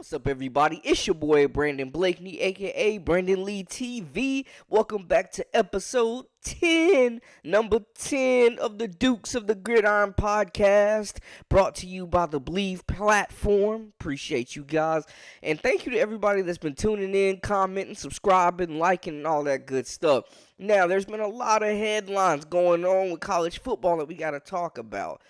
What's up, everybody? It's your boy, Brandon Blakney, a.k.a. Brandon Lee TV. Welcome back to episode 10, number 10 of the Dukes of the Gridiron Podcast, brought to you by the Believe platform. Appreciate you guys. And thank you to everybody that's been tuning in, commenting, subscribing, liking, and all that good stuff. Now, there's been a lot of headlines going on with college football that we got to talk about.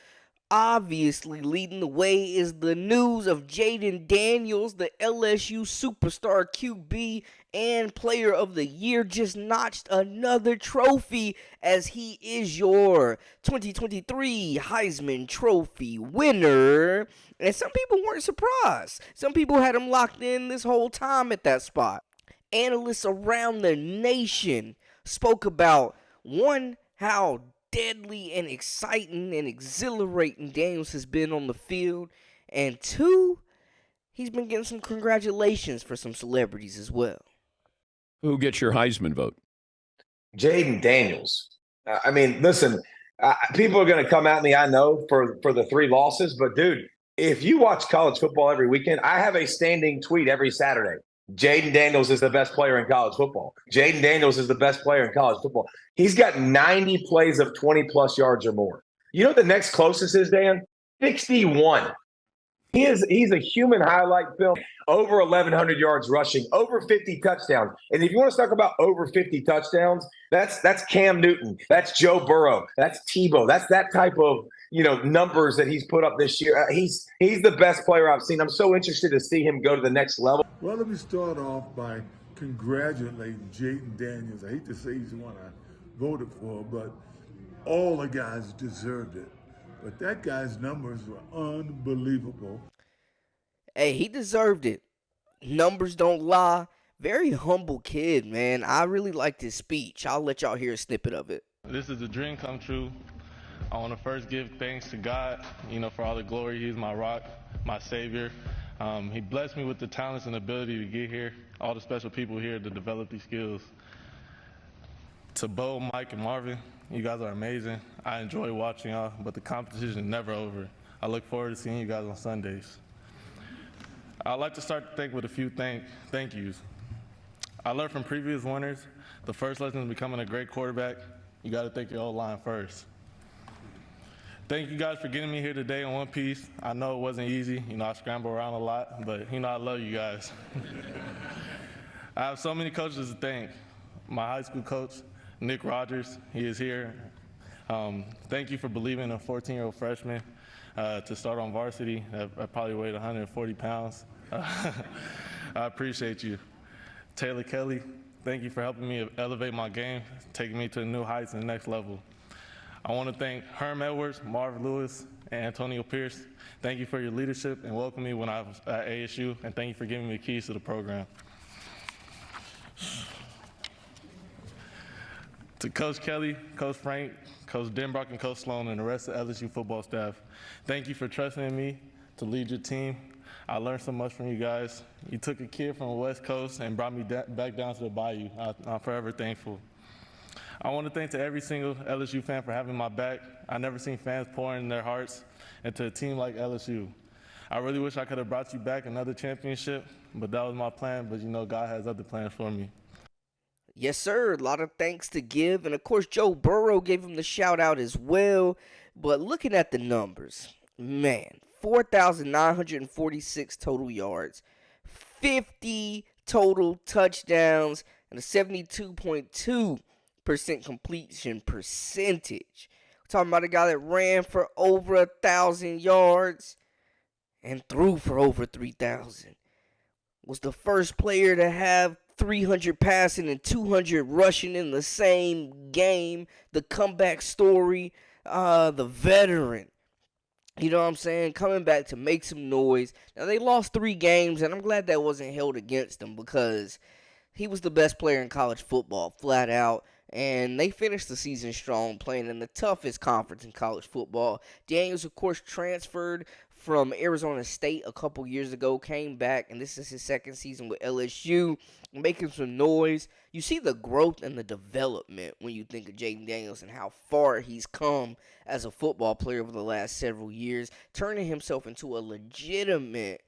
Obviously, leading the way is the news of Jayden Daniels, the LSU superstar QB and player of the year, just notched another trophy as he is your 2023 Heisman Trophy winner. And some people weren't surprised. Some people had him locked in this whole time at that spot. Analysts around the nation spoke about, one, how deadly and exciting and exhilarating Daniels has been on the field, and two, he's been getting some congratulations for some celebrities as well. Who gets your Heisman vote? Jayden Daniels. Listen, people are going to come at me, I know, for the three losses, but dude, if you watch college football every weekend, I have a standing tweet every Saturday. Jayden Daniels is the best player in college football. Jayden Daniels is the best player in college football. He's got 90 plays of 20-plus yards or more. You know what the next closest is, Dan? 61. He's a human highlight film. Over 1,100 yards rushing, over 50 touchdowns. And if you want to talk about over 50 touchdowns, that's Cam Newton. That's Joe Burrow. That's Tebow. That's that type of numbers that he's put up this year. He's the best player I've seen. I'm so interested to see him go to the next level. Well, let me start off by congratulating Jayden Daniels. I hate to say he's the one I voted for, but all the guys deserved it. But that guy's numbers were unbelievable. Hey, he deserved it. Numbers don't lie. Very humble kid, man. I really liked his speech. I'll let y'all hear a snippet of it. This is a dream come true. I want to first give thanks to God, for all the glory. He's my rock, my savior. He blessed me with the talents and ability to get here, all the special people here to develop these skills. To Bo, Mike, and Marvin, you guys are amazing. I enjoy watching y'all, but the competition is never over. I look forward to seeing you guys on Sundays. I'd like to start the thing with a few thank yous. I learned from previous winners, the first lesson in becoming a great quarterback, you got to thank your O-line first. Thank you guys for getting me here today in one piece. I know it wasn't easy. I scramble around a lot, but I love you guys. I have so many coaches to thank. My high school coach, Nick Rogers, he is here. Thank you for believing in a 14-year-old freshman to start on varsity. I probably weighed 140 pounds. I appreciate you. Taylor Kelly, thank you for helping me elevate my game, taking me to new heights and the next level. I want to thank Herm Edwards, Marv Lewis, and Antonio Pierce. Thank you for your leadership and welcoming me when I was at ASU, and thank you for giving me the keys to the program. To Coach Kelly, Coach Frank, Coach Denbrock, and Coach Sloan, and the rest of the LSU football staff, thank you for trusting in me to lead your team. I learned so much from you guys. You took a kid from the West Coast and brought me back down to the Bayou. I'm forever thankful. I want to thank to every single LSU fan for having my back. I never seen fans pouring their hearts into a team like LSU. I really wish I could have brought you back another championship, but that was my plan. But God has other plans for me. Yes, sir. A lot of thanks to give. And, of course, Joe Burrow gave him the shout-out as well. But looking at the numbers, man, 4,946 total yards, 50 total touchdowns, and a 72.2% completion percentage. We're talking about a guy that ran for over 1,000 yards and threw for over 3,000. Was the first player to have 300 passing and 200 rushing in the same game. The comeback story, the veteran. You know what I'm saying? Coming back to make some noise. Now, they lost 3 games, and I'm glad that wasn't held against him because he was the best player in college football, flat out. And they finished the season strong, playing in the toughest conference in college football. Daniels, of course, transferred from Arizona State a couple years ago, came back, and this is his second season with LSU, making some noise. You see the growth and the development when you think of Jayden Daniels and how far he's come as a football player over the last several years, turning himself into a legitimate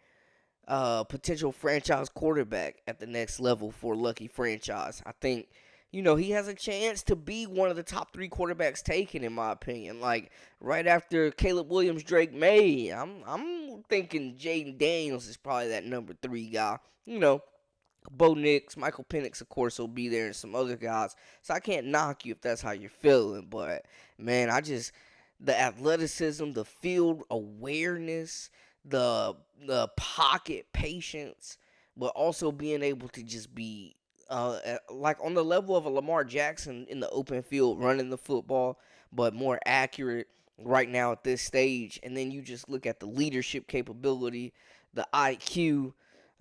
potential franchise quarterback at the next level for Lucky franchise. I think, he has a chance to be one of the top 3 quarterbacks taken, in my opinion. Like, right after Caleb Williams, Drake May, I'm thinking Jayden Daniels is probably that number 3 guy. Bo Nix, Michael Penix, of course, will be there, and some other guys. So I can't knock you if that's how you're feeling. But, man, the athleticism, the field awareness, the pocket patience, but also being able to just be like on the level of a Lamar Jackson in the open field running the football, but more accurate right now at this stage. And then you just look at the leadership capability, the IQ,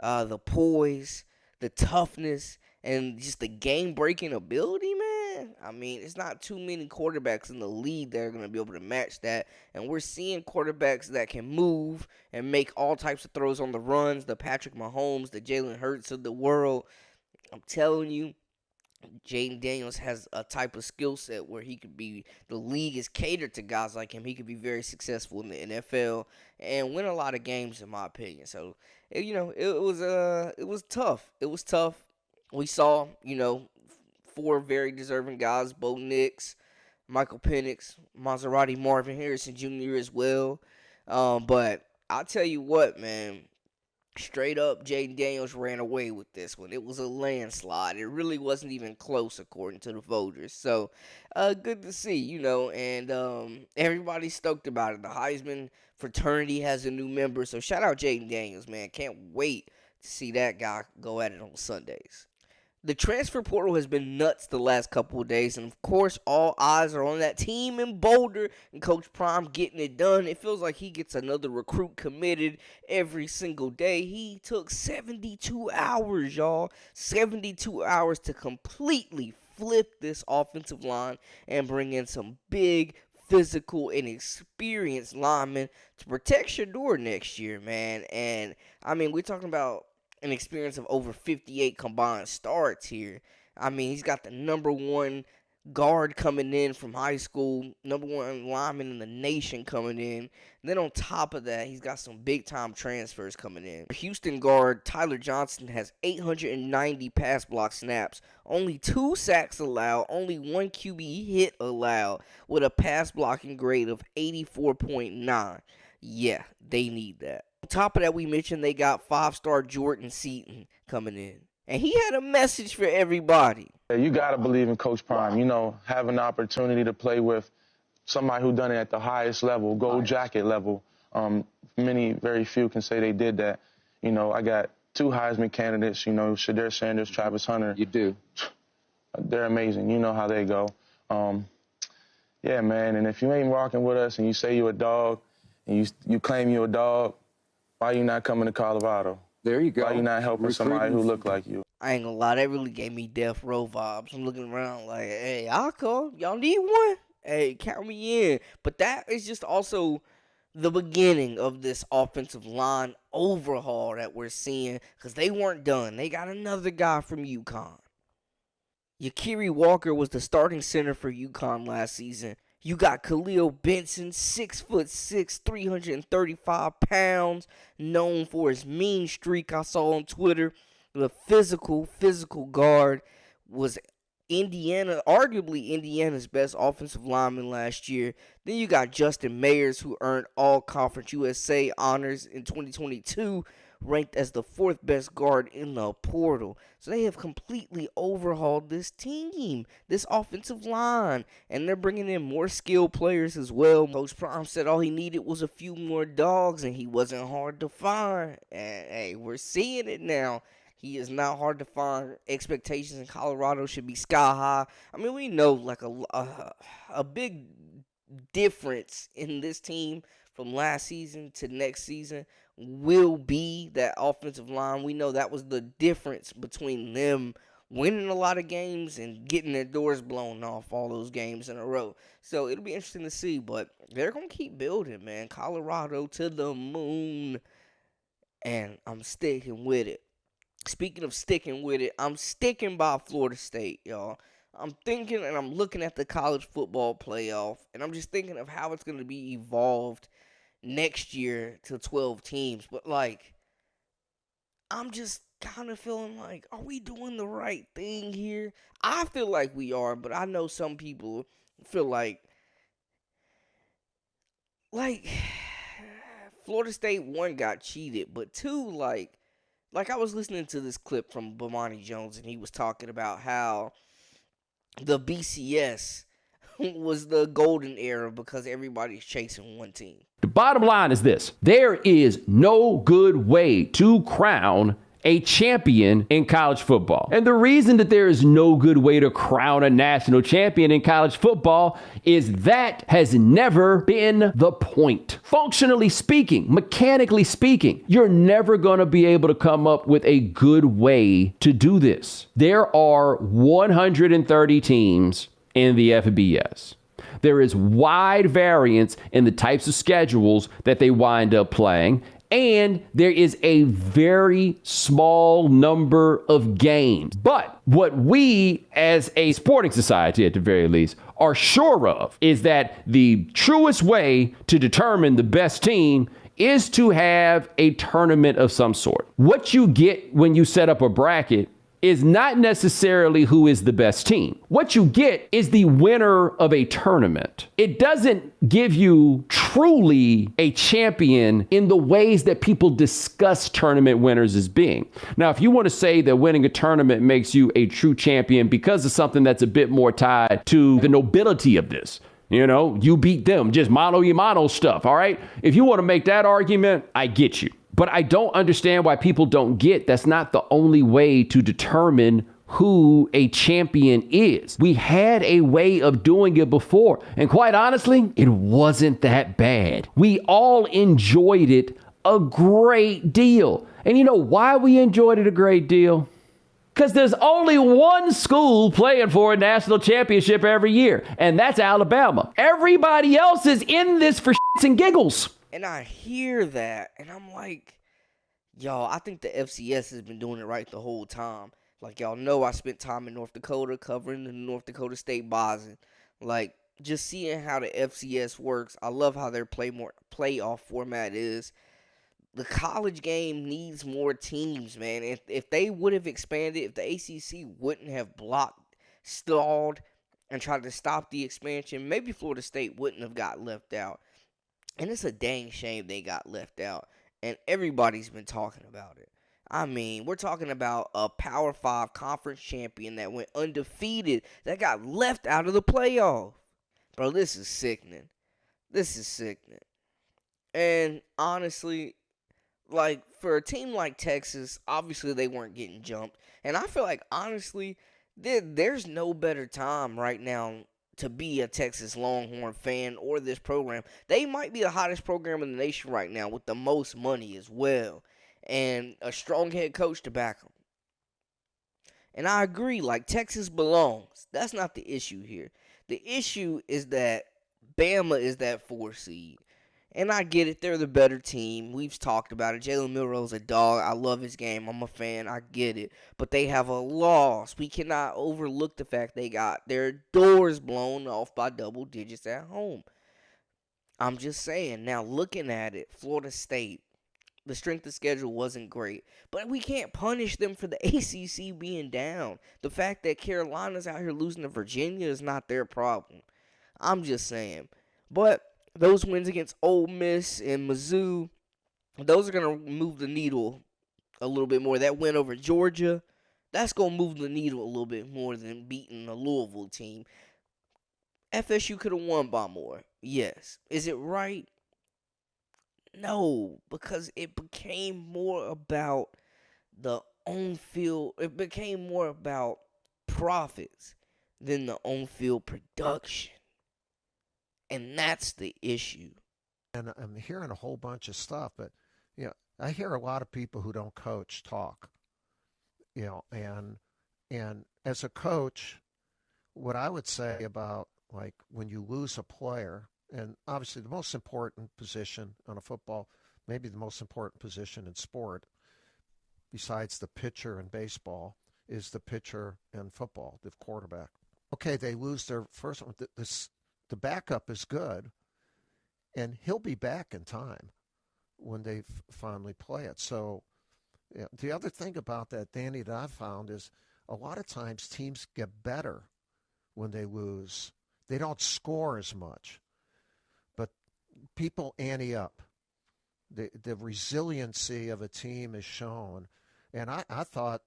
the poise, the toughness, and just the game-breaking ability, man. I mean, it's not too many quarterbacks in the league that are going to be able to match that. And we're seeing quarterbacks that can move and make all types of throws on the runs, the Patrick Mahomes, the Jalen Hurts of the world. I'm telling you, Jayden Daniels has a type of skill set where the league is catered to guys like him. He could be very successful in the NFL and win a lot of games, in my opinion. So, it was tough. It was tough. We saw, 4 very deserving guys: Bo Nix, Michael Penix, Maserati Marvin Harrison Jr. as well. But I'll tell you what, man. Straight up, Jayden Daniels ran away with this one. It was a landslide. It really wasn't even close, according to the voters. So, good to see, and everybody's stoked about it. The Heisman fraternity has a new member, so shout out Jayden Daniels, man. Can't wait to see that guy go at it on Sundays. The transfer portal has been nuts the last couple of days, and of course, all eyes are on that team in Boulder and Coach Prime getting it done. It feels like he gets another recruit committed every single day. He took 72 hours, y'all. 72 hours to completely flip this offensive line and bring in some big, physical, and experienced linemen to protect Shador next year, man. And, I mean, we're talking about an experience of over 58 combined starts here. I mean, he's got the number 1 guard coming in from high school, number 1 lineman in the nation coming in. And then on top of that, he's got some big-time transfers coming in. Houston guard Tyler Johnson has 890 pass block snaps, only 2 sacks allowed, only 1 QB hit allowed, with a pass blocking grade of 84.9. Yeah, they need that. On top of that, we mentioned they got 5-star Jordan Seaton coming in. And he had a message for everybody. You got to believe in Coach Prime. Having the opportunity to play with somebody who done it at the highest level, gold jacket level. Very few can say they did that. I got 2 Heisman candidates, Shedeur Sanders, Travis Hunter. You do. They're amazing. You know how they go. Yeah, man, and if you ain't rocking with us and you say you're a dog and you claim you're a dog, why you not coming to Colorado? There you go. Why you not helping somebody who look like you? I ain't gonna lie, that really gave me Death Row vibes. I'm looking around like, hey, I'll call. Y'all need one? Hey, count me in. But that is just also the beginning of this offensive line overhaul that we're seeing, because they weren't done. They got another guy from UConn. Yakiri Walker was the starting center for UConn last season. You got Khalil Benson, 6'6", 335 pounds, known for his mean streak I saw on Twitter. The physical guard was arguably Indiana's best offensive lineman last year. Then you got Justin Mayers, who earned All-Conference USA honors in 2022, ranked as the 4th best guard in the portal. So they have completely overhauled this team, this offensive line, and they're bringing in more skilled players as well. Coach Prime said all he needed was a few more dogs, and he wasn't hard to find. And hey, we're seeing it now. He is not hard to find. Expectations in Colorado should be sky high. I mean, we know like a big difference in this team from last season to next season will be that offensive line. We know that was the difference between them winning a lot of games and getting their doors blown off all those games in a row. So it'll be interesting to see, but they're going to keep building, man. Colorado to the moon, and I'm sticking with it. Speaking of sticking with it, I'm sticking by Florida State, y'all. I'm thinking and I'm looking at the college football playoff, and I'm just thinking of how it's going to be evolved next year to 12 teams. But, like, I'm just kind of feeling like, are we doing the right thing here? I feel like we are, but I know some people feel like Florida State, one, got cheated, but two, like I was listening to this clip from Bomani Jones, and he was talking about how the BCS was the golden era because everybody's chasing one team. The bottom line is this: there is no good way to crown a champion in college football. And the reason that there is no good way to crown a national champion in college football is that has never been the point. Functionally speaking, mechanically speaking, you're never going to be able to come up with a good way to do this. There are 130 teams in the FBS. There is wide variance in the types of schedules that they wind up playing. And there is a very small number of games. But what we, as a sporting society at the very least, are sure of is that the truest way to determine the best team is to have a tournament of some sort. What you get when you set up a bracket is not necessarily who is the best team. What you get is the winner of a tournament. It doesn't give you truly a champion in the ways that people discuss tournament winners as being. Now, if you want to say that winning a tournament makes you a true champion because of something that's a bit more tied to the nobility of this, you know, you beat them, just mano y mano stuff, all right? If you want to make that argument, I get you. But I don't understand why people don't get that's not the only way to determine who a champion is. We had a way of doing it before, and quite honestly, it wasn't that bad. We all enjoyed it a great deal. And you know why we enjoyed it a great deal? Because there's only one school playing for a national championship every year, and that's Alabama. Everybody else is in this for shits and giggles. And I hear that, and I'm like, y'all, I think the FCS has been doing it right the whole time. Like, y'all know I spent time in North Dakota covering the North Dakota State Bison. Like, just seeing how the FCS works, I love how their playoff format is. The college game needs more teams, man. If they would have expanded, if the ACC wouldn't have blocked, stalled, and tried to stop the expansion, maybe Florida State wouldn't have got left out. And it's a dang shame they got left out. And everybody's been talking about it. I mean, we're talking about a Power 5 conference champion that went undefeated that got left out of the playoff. Bro, this is sickening. This is sickening. And honestly, like, for a team like Texas, obviously they weren't getting jumped. And I feel like, honestly, there's no better time right now to be a Texas Longhorn fan or this program. They might be the hottest program in the nation right now with the most money as well. And a strong head coach to back them. And I agree, like, Texas belongs. That's not the issue here. The issue is that Bama is that 4 seed. And I get it, they're the better team. We've talked about it. Jalen Milroe's a dog. I love his game. I'm a fan. I get it. But they have a loss. We cannot overlook the fact they got their doors blown off by double digits at home. I'm just saying. Now, looking at it, Florida State, the strength of schedule wasn't great. But we can't punish them for the ACC being down. The fact that Carolina's out here losing to Virginia is not their problem. I'm just saying. But those wins against Ole Miss and Mizzou, those are going to move the needle a little bit more. That win over Georgia, that's going to move the needle a little bit more than beating a Louisville team. FSU could have won by more. Yes. Is it right? No, because it became more about the on-field. It became more about profits than the on-field production. And that's the issue. And I'm hearing a whole bunch of stuff, but, you know, I hear a lot of people who don't coach talk, you know, and as a coach, what I would say about, like, when you lose a player, and obviously the most important position on a football, maybe the most important position in sport, besides the pitcher in baseball, is the pitcher in football, the quarterback. Okay, they lose their first one. The backup is good, and he'll be back in time when they finally play it. So The other thing about that, Danny, that I found is a lot of times teams get better when they lose. They don't score as much, but people ante up. The resiliency of a team is shown. And I thought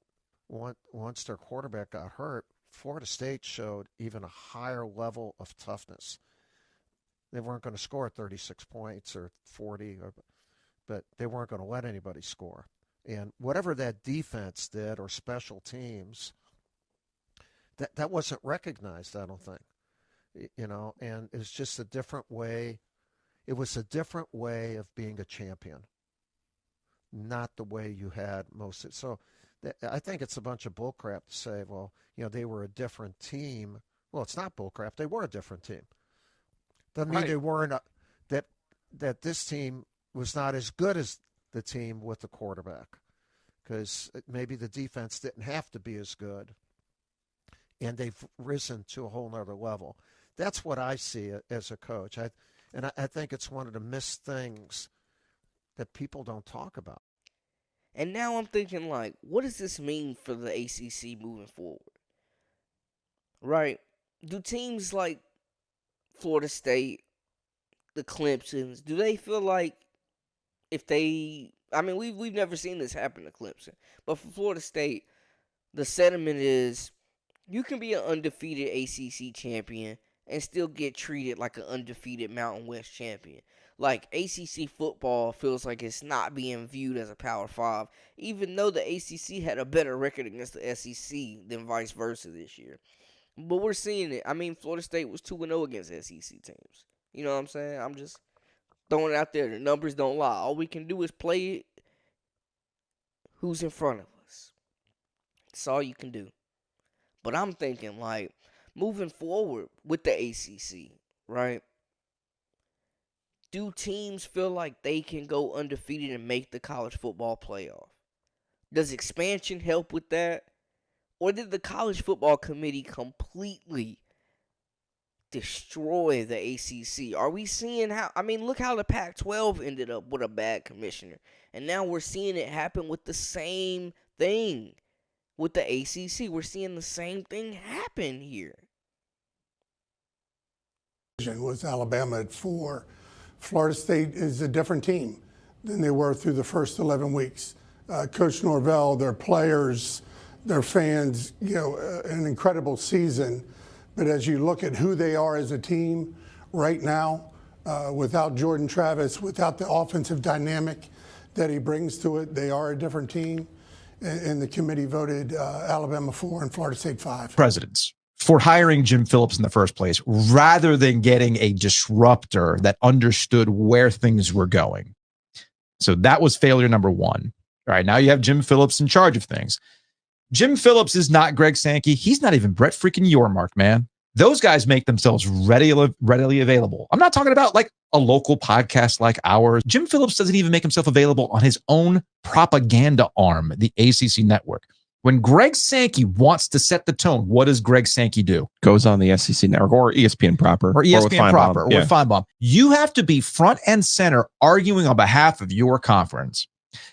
once their quarterback got hurt, Florida State showed even a higher level of toughness. They weren't going to score 36 points or 40, but they weren't going to let anybody score. And whatever that defense did or special teams, that wasn't recognized, I don't think. And it's just a different way. It was a different way of being a champion, not the way you had most of it. So I think it's a bunch of bullcrap to say, well, they were a different team. Well, it's not bullcrap. They were a different team. Doesn't mean they weren't that this team was not as good as the team with the quarterback, because maybe the defense didn't have to be as good, and they've risen to a whole nother level. That's what I see as a coach. I think it's one of the missed things that people don't talk about. And now I'm thinking, what does this mean for the ACC moving forward? Right? Do teams like Florida State, the Clemsons, do they feel like if they... we've never seen this happen to Clemson. But for Florida State, the sentiment is you can be an undefeated ACC champion and still get treated like an undefeated Mountain West champion. ACC football feels like it's not being viewed as a Power 5, even though the ACC had a better record against the SEC than vice versa this year. But we're seeing it. Florida State was 2-0 against SEC teams. You know what I'm saying? I'm just throwing it out there. The numbers don't lie. All we can do is play it. Who's in front of us? That's all you can do. But I'm thinking, moving forward with the ACC, right? Do teams feel like they can go undefeated and make the college football playoff? Does expansion help with that? Or did the college football committee completely destroy the ACC? Are we seeing how... look how the Pac-12 ended up with a bad commissioner. And now we're seeing it happen with the same thing. With the ACC, we're seeing the same thing happen here. Was Alabama at 4. Florida State is a different team than they were through the first 11 weeks. Coach Norvell, their players, their fans, an incredible season. But as you look at who they are as a team right now, without Jordan Travis, without the offensive dynamic that he brings to it, they are a different team. And the committee voted Alabama 4 and Florida State 5. Presidents for hiring Jim Phillips in the first place, rather than getting a disruptor that understood where things were going. So that was failure number one. All right, now you have Jim Phillips in charge of things. Jim Phillips is not Greg Sankey. He's not even Brett freaking Yormark, man. Those guys make themselves readily available. I'm not talking about a local podcast like ours. Jim Phillips doesn't even make himself available on his own propaganda arm, the ACC network. When Greg Sankey wants to set the tone, what does Greg Sankey do? Goes on the SEC network or ESPN proper. Or ESPN proper, or with Feinbaum. You have to be front and center arguing on behalf of your conference.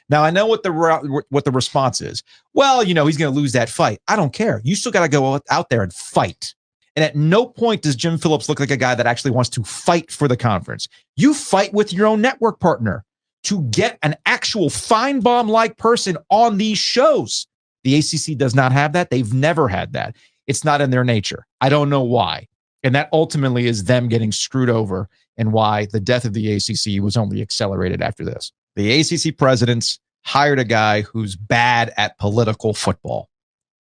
Now, I know what the response is. Well, he's going to lose that fight. I don't care. You still got to go out there and fight. And at no point does Jim Phillips look like a guy that actually wants to fight for the conference. You fight with your own network partner to get an actual Feinbaum-like person on these shows. The ACC does not have that. They've never had that. It's not in their nature. I don't know why. And that ultimately is them getting screwed over and why the death of the ACC was only accelerated after this. The ACC presidents hired a guy who's bad at political football,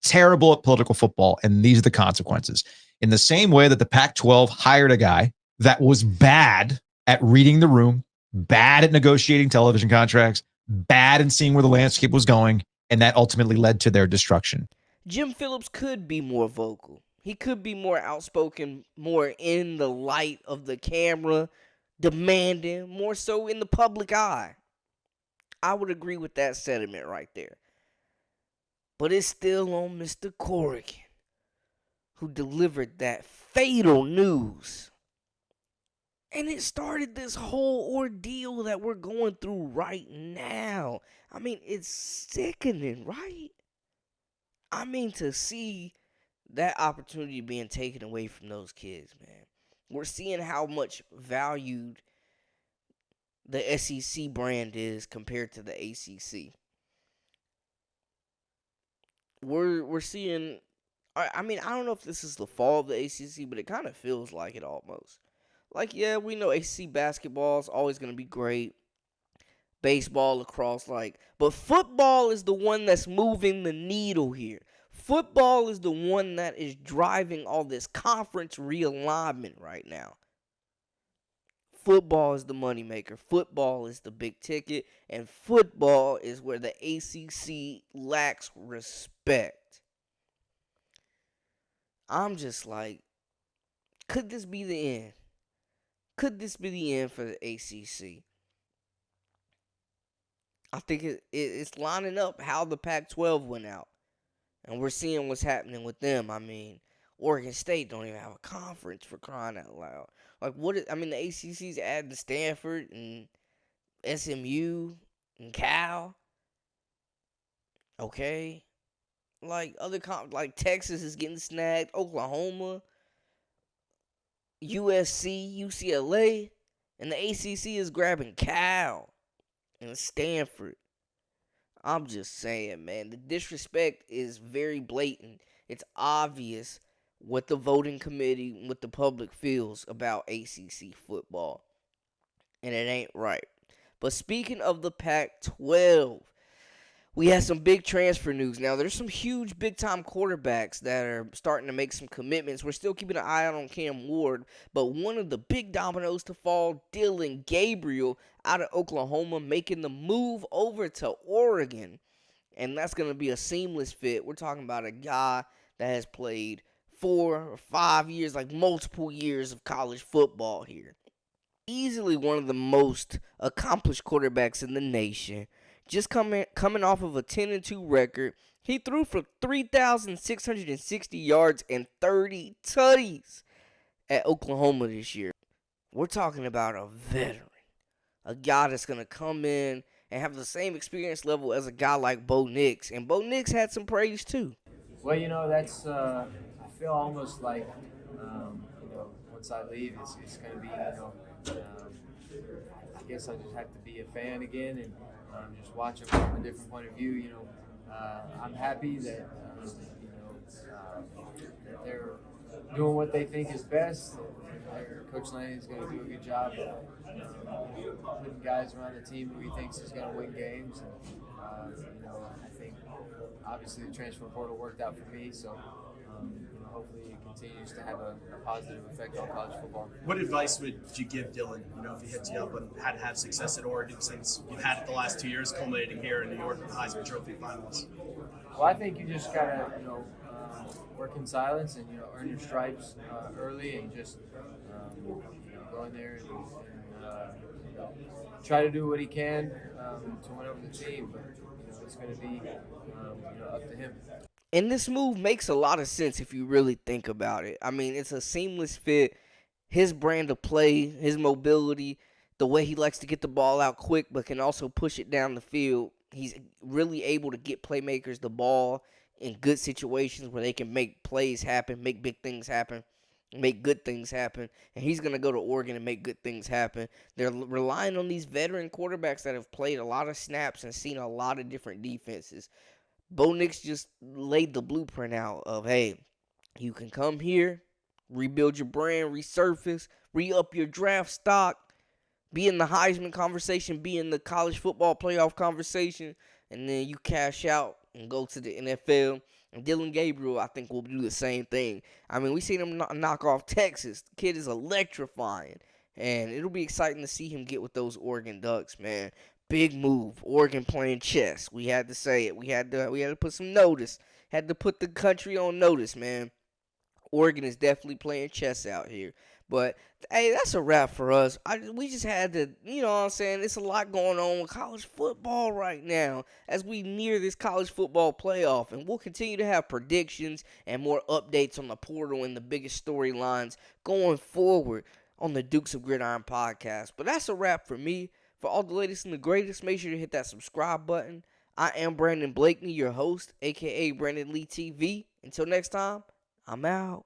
terrible at political football, and these are the consequences. In the same way that the Pac-12 hired a guy that was bad at reading the room, bad at negotiating television contracts, bad in seeing where the landscape was going, and that ultimately led to their destruction. Jim Phillips could be more vocal. He could be more outspoken, more in the light of the camera, demanding, more so in the public eye. I would agree with that sentiment right there. But it's still on Mr. Corrigan, who delivered that fatal news. And it started this whole ordeal that we're going through right now. I mean, it's sickening, right? I mean, to see that opportunity being taken away from those kids, man. We're seeing how much valued the SEC brand is compared to the ACC. We're seeing, I mean, I don't know if this is the fall of the ACC, but it kind of feels like it almost. Like, yeah, we know ACC basketball is always going to be great. Baseball, lacrosse, but football is the one that's moving the needle here. Football is the one that is driving all this conference realignment right now. Football is the moneymaker. Football is the big ticket. And football is where the ACC lacks respect. I'm just like, could this be the end? Could this be the end for the ACC? I think it's lining up how the Pac-12 went out. And we're seeing what's happening with them. I mean, Oregon State don't even have a conference, for crying out loud. The ACC's adding Stanford and SMU and Cal. Okay? Texas is getting snagged. Oklahoma, USC, UCLA. And the ACC is grabbing Cal and Stanford. I'm just saying, man, the disrespect is very blatant. It's obvious what the voting committee, what the public feels about ACC football. And it ain't right. But speaking of the Pac-12, we had some big transfer news. Now, there's some huge big-time quarterbacks that are starting to make some commitments. We're still keeping an eye out on Cam Ward, but one of the big dominoes to fall, Dillon Gabriel out of Oklahoma, making the move over to Oregon. And that's going to be a seamless fit. We're talking about a guy that has played 4 or 5 years, multiple years of college football here. Easily one of the most accomplished quarterbacks in the nation. Just coming off of a 10-2 record, he threw for 3,660 yards and 30 tutties at Oklahoma this year. We're talking about a veteran, a guy that's going to come in and have the same experience level as a guy like Bo Nix. And Bo Nix had some praise too. Well, that's I feel almost like once I leave, it's going to be I guess I just have to be a fan again and just watch it from a different point of view. I'm happy that that they're doing what they think is best. Coach Lane is going to do a good job of putting guys around the team who he thinks is going to win games. And I think obviously the transfer portal worked out for me, so hopefully it continues to have a positive effect on college football. What advice would you give Dillon, if he hits you up and had to have success at Oregon since you've had it the last 2 years, culminating here in New York with the Heisman Trophy finals? Well, I think you just got to, work in silence and, earn your stripes early and just, go in there and try to do what he can to win over the team. But, it's going to be, up to him. And this move makes a lot of sense if you really think about it. I mean, it's a seamless fit. His brand of play, his mobility, the way he likes to get the ball out quick but can also push it down the field. He's really able to get playmakers the ball in good situations where they can make plays happen, make big things happen, make good things happen. And he's going to go to Oregon and make good things happen. They're relying on these veteran quarterbacks that have played a lot of snaps and seen a lot of different defenses. Bo Nix just laid the blueprint out of, hey, you can come here, rebuild your brand, resurface, re-up your draft stock, be in the Heisman conversation, be in the college football playoff conversation, and then you cash out and go to the NFL. And Dillon Gabriel, I think, will do the same thing. I mean, we seen him knock off Texas. The kid is electrifying, and it'll be exciting to see him get with those Oregon Ducks, man. Big move. Oregon playing chess. We had to say it. We had to put some notice. Had to put the country on notice, man. Oregon is definitely playing chess out here. But, hey, that's a wrap for us. We just had to, you know what I'm saying? It's a lot going on with college football right now as we near this college football playoff. And we'll continue to have predictions and more updates on the portal and the biggest storylines going forward. on the Dukes of Gridiron podcast. But that's a wrap for me. For all the latest and the greatest, make sure to hit that subscribe button. I am Brandon Blakney, your host, a.k.a. Brandon Lee TV. Until next time, I'm out.